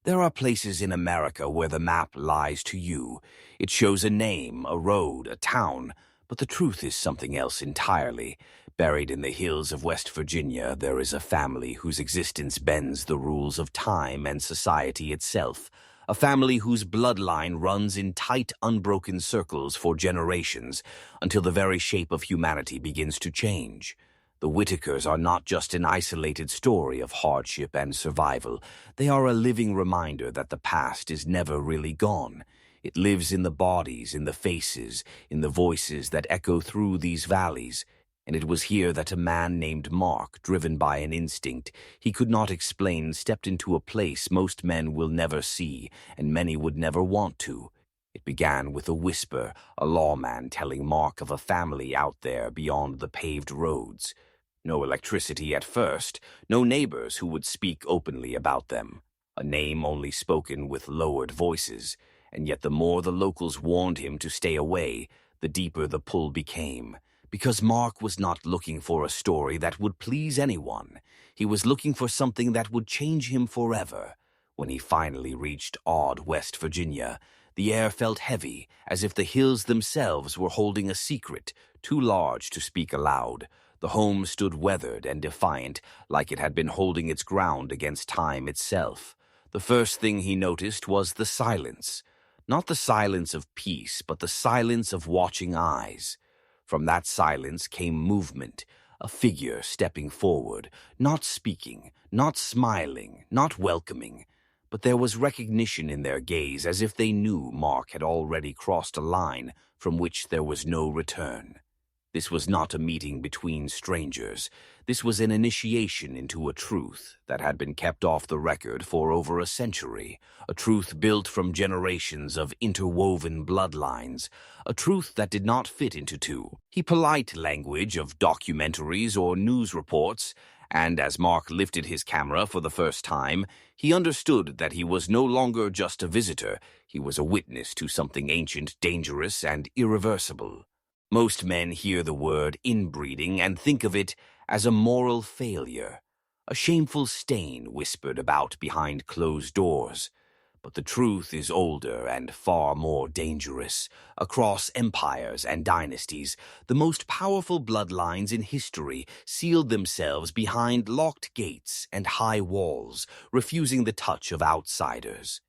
There are places in America where the map lies to you. It shows a name, a road, a town, but the truth is something else entirely. Buried in the hills of West Virginia, there is a family whose existence bends the rules of time and society itself. A family whose bloodline runs in tight, unbroken circles for generations until the very shape of humanity begins to change. The Whitakers are not just an isolated story of hardship and survival. They are a living reminder that the past is never really gone. It lives in the bodies, in the faces, in the voices that echo through these valleys. And it was here that a man named Mark, driven by an instinct he could not explain, stepped into a place most men will never see, and many would never want to. It began with a whisper, a lawman telling Mark of a family out there beyond the paved roads. No electricity at first, no neighbors who would speak openly about them. A name only spoken with lowered voices, and yet the more the locals warned him to stay away, the deeper the pull became. Because Mark was not looking for a story that would please anyone. He was looking for something that would change him forever. When he finally reached Odd, West Virginia, the air felt heavy, as if the hills themselves were holding a secret, too large to speak aloud. The home stood weathered and defiant, like it had been holding its ground against time itself. The first thing he noticed was the silence. Not the silence of peace, but the silence of watching eyes. From that silence came movement, a figure stepping forward, not speaking, not smiling, not welcoming. But there was recognition in their gaze, as if they knew Mark had already crossed a line from which there was no return. This was not a meeting between strangers. This was an initiation into a truth that had been kept off the record for over a century, a truth built from generations of interwoven bloodlines, a truth that did not fit into two. The polite language of documentaries or news reports, and as Mark lifted his camera for the first time, he understood that he was no longer just a visitor. He was a witness to something ancient, dangerous, and irreversible. Most men hear the word inbreeding and think of it as a moral failure, a shameful stain whispered about behind closed doors. But the truth is older and far more dangerous. Across empires and dynasties, the most powerful bloodlines in history sealed themselves behind locked gates and high walls, refusing the touch of outsiders.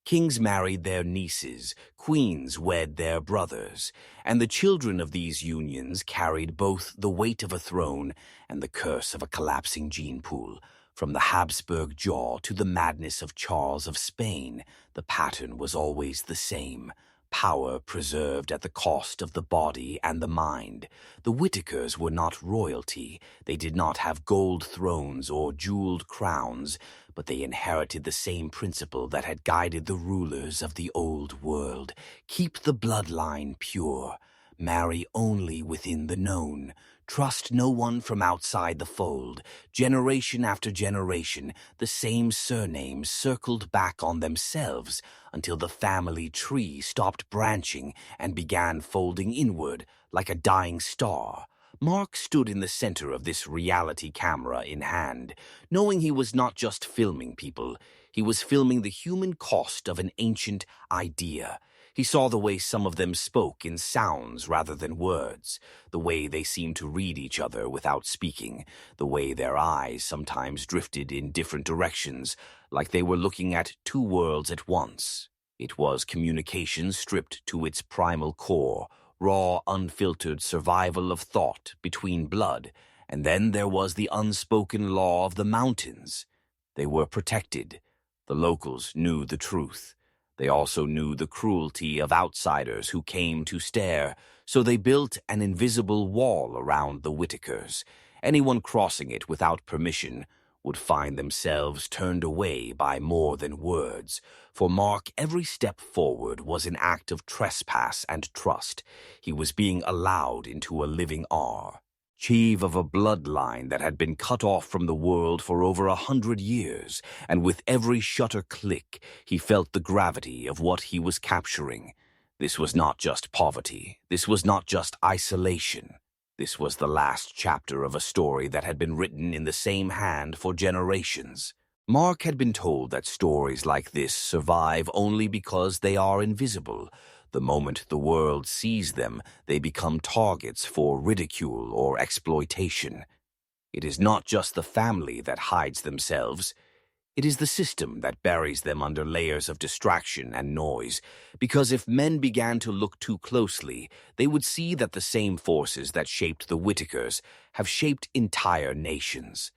Kings married their nieces, queens wed their brothers, and the children of these unions carried both the weight of a throne and the curse of a collapsing gene pool. From the Habsburg jaw to the madness of Charles of Spain, the pattern was always the same. Power preserved at the cost of the body and the mind. The Whitakers were not royalty. They did not have gold thrones or jeweled crowns, but they inherited the same principle that had guided the rulers of the old world. Keep the bloodline pure. Marry only within the known. Trust no one from outside the fold. Generation after generation, the same surnames circled back on themselves until the family tree stopped branching and began folding inward like a dying star. Mark stood in the center of this reality camera in hand, knowing he was not just filming people. He was filming the human cost of an ancient idea. He saw the way some of them spoke in sounds rather than words, the way they seemed to read each other without speaking, the way their eyes sometimes drifted in different directions, like they were looking at two worlds at once. It was communication stripped to its primal core, raw, unfiltered survival of thought between blood, and then there was the unspoken law of the mountains. They were protected. The locals knew the truth. They also knew the cruelty of outsiders who came to stare, so they built an invisible wall around the Whitakers. Anyone crossing it without permission would find themselves turned away by more than words. For Mark, every step forward was an act of trespass and trust. He was being allowed into a living archive of a bloodline that had been cut off from the world for over 100 years, and with every shutter click, he felt the gravity of what he was capturing. This was not just poverty. This was not just isolation. This was the last chapter of a story that had been written in the same hand for generations. Mark had been told that stories like this survive only because they are invisible. The moment the world sees them, they become targets for ridicule or exploitation. It is not just the family that hides themselves. It is the system that buries them under layers of distraction and noise, because if men began to look too closely, they would see that the same forces that shaped the Whitakers have shaped entire nations.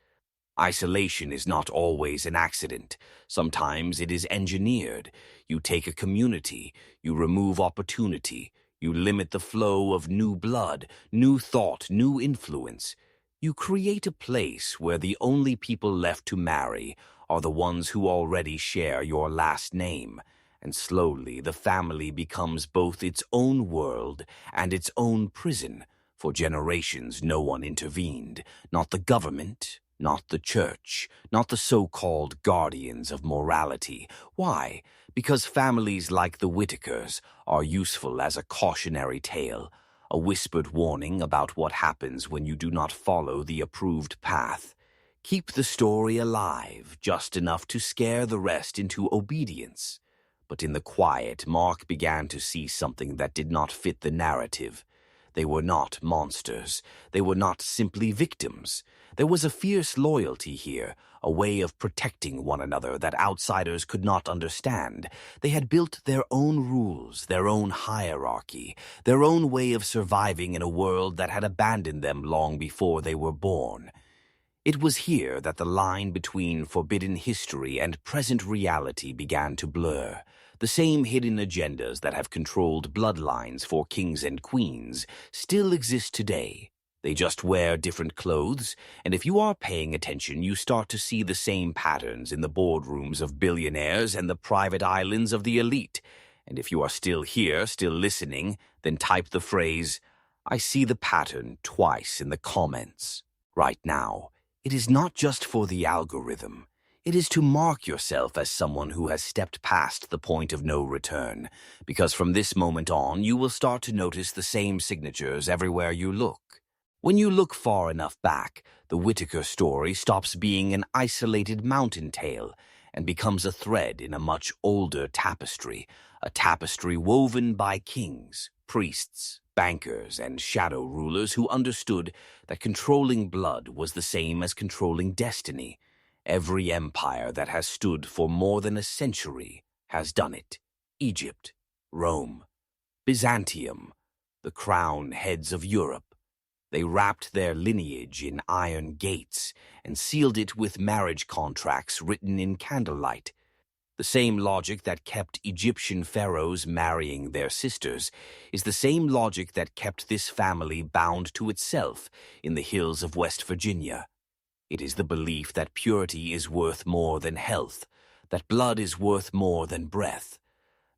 Isolation is not always an accident. Sometimes it is engineered. You take a community, you remove opportunity, you limit the flow of new blood, new thought, new influence. You create a place where the only people left to marry are the ones who already share your last name. And slowly the family becomes both its own world and its own prison. For generations no one intervened, not the government, not the church, not the so-called guardians of morality. Why? Because families like the Whitakers are useful as a cautionary tale, a whispered warning about what happens when you do not follow the approved path. Keep the story alive, just enough to scare the rest into obedience. But in the quiet, Mark began to see something that did not fit the narrative. They were not monsters. They were not simply victims. There was a fierce loyalty here, a way of protecting one another that outsiders could not understand. They had built their own rules, their own hierarchy, their own way of surviving in a world that had abandoned them long before they were born. It was here that the line between forbidden history and present reality began to blur. The same hidden agendas that have controlled bloodlines for kings and queens still exist today. They just wear different clothes, and if you are paying attention, you start to see the same patterns in the boardrooms of billionaires and the private islands of the elite. And if you are still here, still listening, then type the phrase, "I see the pattern," twice in the comments. Right now. It is not just for the algorithm. It is to mark yourself as someone who has stepped past the point of no return, because from this moment on, you will start to notice the same signatures everywhere you look. When you look far enough back, the Whittaker story stops being an isolated mountain tale and becomes a thread in a much older tapestry, a tapestry woven by kings, priests, bankers, and shadow rulers who understood that controlling blood was the same as controlling destiny. Every empire that has stood for more than a century has done it. Egypt, Rome, Byzantium, the crown heads of Europe. They wrapped their lineage in iron gates and sealed it with marriage contracts written in candlelight. The same logic that kept Egyptian pharaohs marrying their sisters is the same logic that kept this family bound to itself in the hills of West Virginia. It is the belief that purity is worth more than health, that blood is worth more than breath,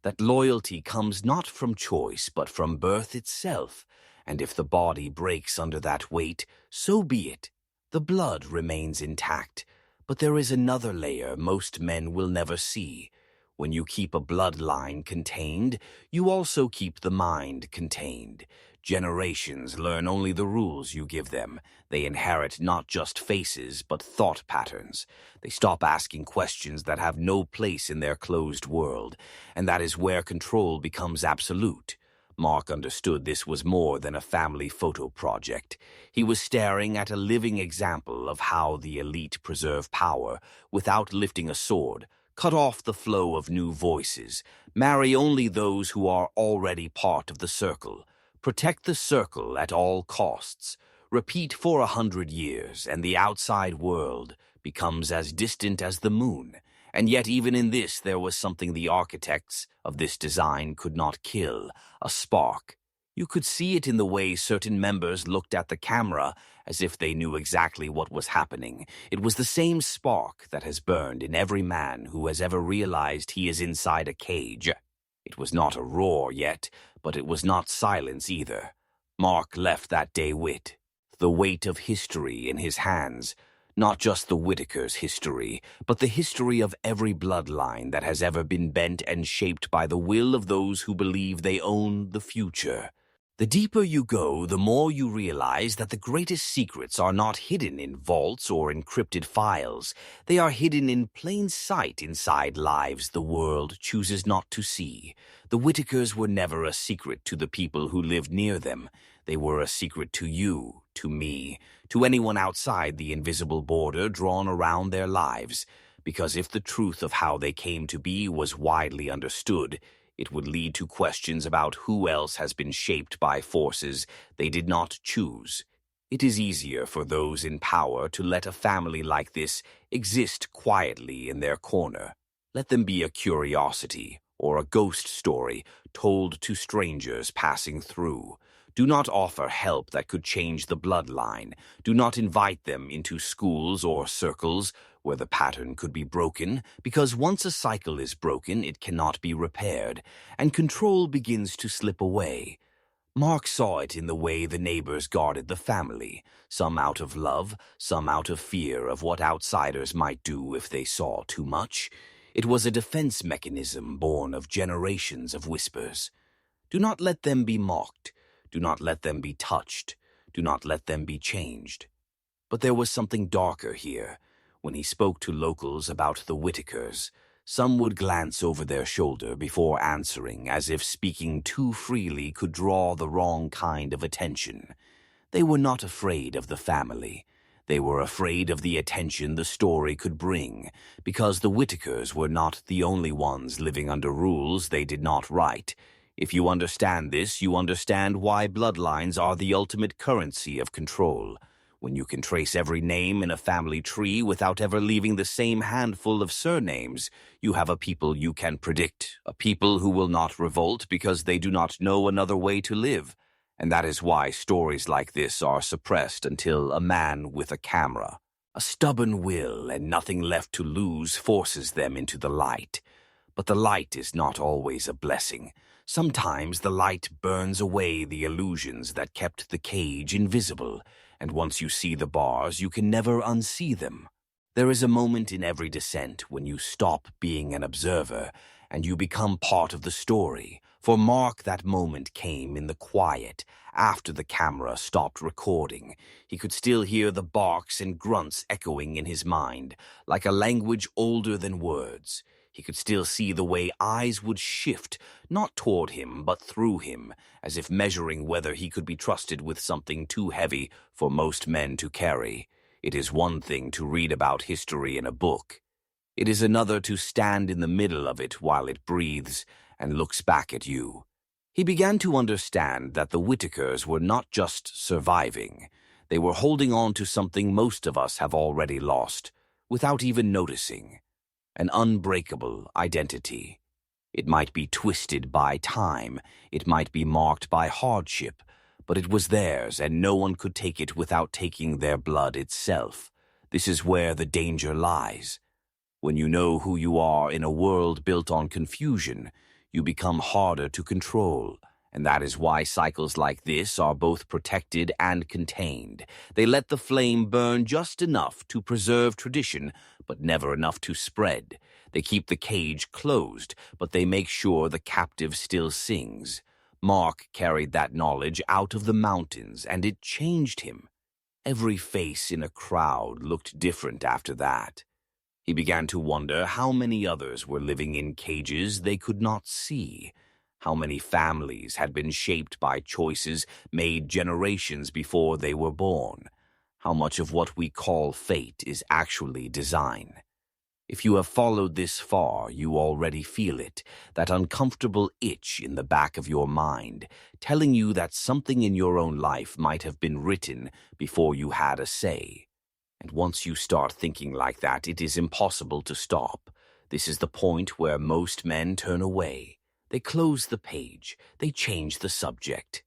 that loyalty comes not from choice but from birth itself, and if the body breaks under that weight, so be it. The blood remains intact. But there is another layer most men will never see. When you keep a bloodline contained, you also keep the mind contained. Generations learn only the rules you give them. They inherit not just faces, but thought patterns. They stop asking questions that have no place in their closed world, and that is where control becomes absolute. Mark understood this was more than a family photo project. He was staring at a living example of how the elite preserve power without lifting a sword, cut off the flow of new voices, marry only those who are already part of the circle, protect the circle at all costs, repeat for 100 years, and the outside world becomes as distant as the moon. And yet even in this there was something the architects of this design could not kill, a spark. You could see it in the way certain members looked at the camera as if they knew exactly what was happening. It was the same spark that has burned in every man who has ever realized he is inside a cage. It was not a roar yet, but it was not silence either. Mark left that day with the weight of history in his hands. Not just the Whitakers' history, but the history of every bloodline that has ever been bent and shaped by the will of those who believe they own the future. The deeper you go, the more you realize that the greatest secrets are not hidden in vaults or encrypted files. They are hidden in plain sight inside lives the world chooses not to see. The Whitakers were never a secret to the people who lived near them. They were a secret to you, to me, to anyone outside the invisible border drawn around their lives. Because if the truth of how they came to be was widely understood, it would lead to questions about who else has been shaped by forces they did not choose. It is easier for those in power to let a family like this exist quietly in their corner. Let them be a curiosity or a ghost story told to strangers passing through. Do not offer help that could change the bloodline. Do not invite them into schools or circles where the pattern could be broken, because once a cycle is broken, it cannot be repaired, and control begins to slip away. Mark saw it in the way the neighbors guarded the family, some out of love, some out of fear of what outsiders might do if they saw too much. It was a defense mechanism born of generations of whispers. Do not let them be mocked. Do not let them be touched. Do not let them be changed. But there was something darker here. When he spoke to locals about the Whitakers, some would glance over their shoulder before answering, as if speaking too freely could draw the wrong kind of attention. They were not afraid of the family. They were afraid of the attention the story could bring, because the Whitakers were not the only ones living under rules they did not write. If you understand this, you understand why bloodlines are the ultimate currency of control. When you can trace every name in a family tree without ever leaving the same handful of surnames, you have a people you can predict, a people who will not revolt because they do not know another way to live. And that is why stories like this are suppressed until a man with a camera, a stubborn will and nothing left to lose forces them into the light. But the light is not always a blessing. Sometimes the light burns away the illusions that kept the cage invisible, and once you see the bars, you can never unsee them. There is a moment in every descent when you stop being an observer and you become part of the story. For Mark, that moment came in the quiet, after the camera stopped recording. He could still hear the barks and grunts echoing in his mind, like a language older than words. He could still see the way eyes would shift, not toward him, but through him, as if measuring whether he could be trusted with something too heavy for most men to carry. It is one thing to read about history in a book. It is another to stand in the middle of it while it breathes and looks back at you. He began to understand that the Whitakers were not just surviving. They were holding on to something most of us have already lost, without even noticing. An unbreakable identity. It might be twisted by time, it might be marked by hardship, but it was theirs, and no one could take it without taking their blood itself. This is where the danger lies. When you know who you are in a world built on confusion, you become harder to control. And that is why cycles like this are both protected and contained. They let the flame burn just enough to preserve tradition, but never enough to spread. They keep the cage closed, but they make sure the captive still sings. Mark carried that knowledge out of the mountains, and it changed him. Every face in a crowd looked different after that. He began to wonder how many others were living in cages they could not see. How many families had been shaped by choices made generations before they were born? How much of what we call fate is actually design? If you have followed this far, you already feel it, that uncomfortable itch in the back of your mind, telling you that something in your own life might have been written before you had a say. And once you start thinking like that, it is impossible to stop. This is the point where most men turn away. They close the page. They change the subject.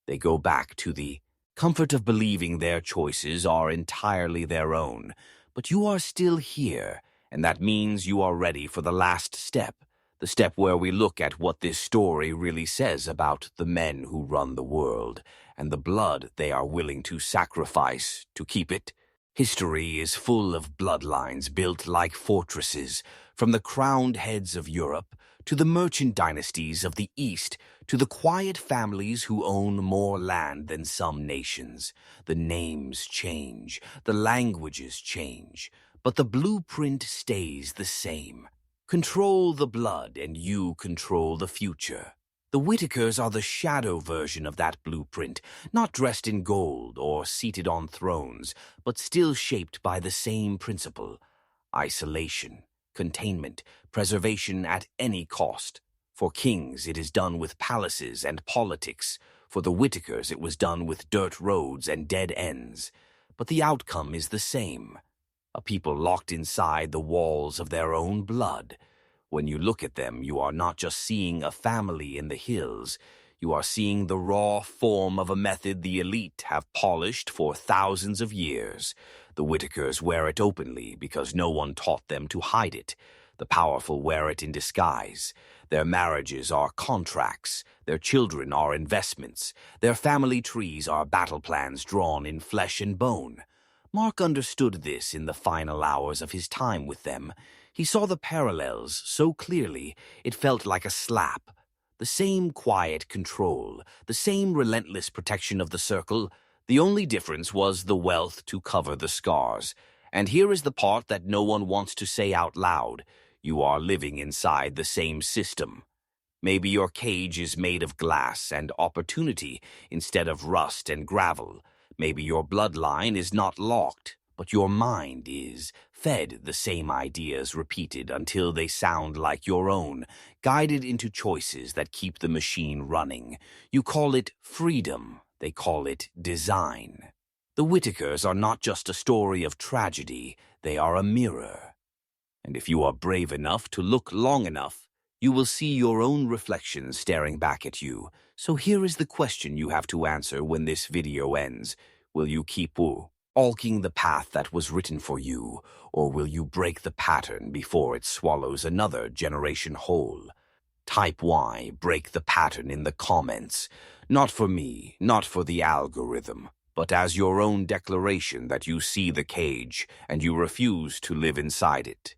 They go back to the comfort of believing their choices are entirely their own. But you are still here, and that means you are ready for the last step, the step where we look at what this story really says about the men who run the world and the blood they are willing to sacrifice to keep it. History is full of bloodlines built like fortresses, From the crowned heads of Europe to the merchant dynasties of the East to the quiet families who own more land than some nations, the names change, the languages change, but the blueprint stays the same. Control the blood and you control the future. The Whitakers are the shadow version of that blueprint, not dressed in gold or seated on thrones, but still shaped by the same principle: isolation, containment, preservation at any cost. For kings, it is done with palaces and politics. For the Whitakers, it was done with dirt roads and dead ends. But the outcome is the same: a people locked inside the walls of their own blood. When you look at them, you are not just seeing a family in the hills. You are seeing the raw form of a method the elite have polished for thousands of years. The Whitakers wear it openly because no one taught them to hide it. The powerful wear it in disguise. Their marriages are contracts. Their children are investments. Their family trees are battle plans drawn in flesh and bone. Mark understood this in the final hours of his time with them. He saw the parallels so clearly it felt like a slap. The same quiet control, the same relentless protection of the circle. The only difference was the wealth to cover the scars. And here is the part that no one wants to say out loud: you are living inside the same system. Maybe your cage is made of glass and opportunity instead of rust and gravel. Maybe your bloodline is not locked, but your mind is, fed the same ideas repeated until they sound like your own, guided into choices that keep the machine running. You call it freedom, they call it design. The Whitakers are not just a story of tragedy, they are a mirror. And if you are brave enough to look long enough, you will see your own reflection staring back at you. So here is the question you have to answer when this video ends. Will you keep walking the path that was written for you, or will you break the pattern before it swallows another generation whole? Type Y, break the pattern in the comments. Not for me, not for the algorithm, but as your own declaration that you see the cage and you refuse to live inside it.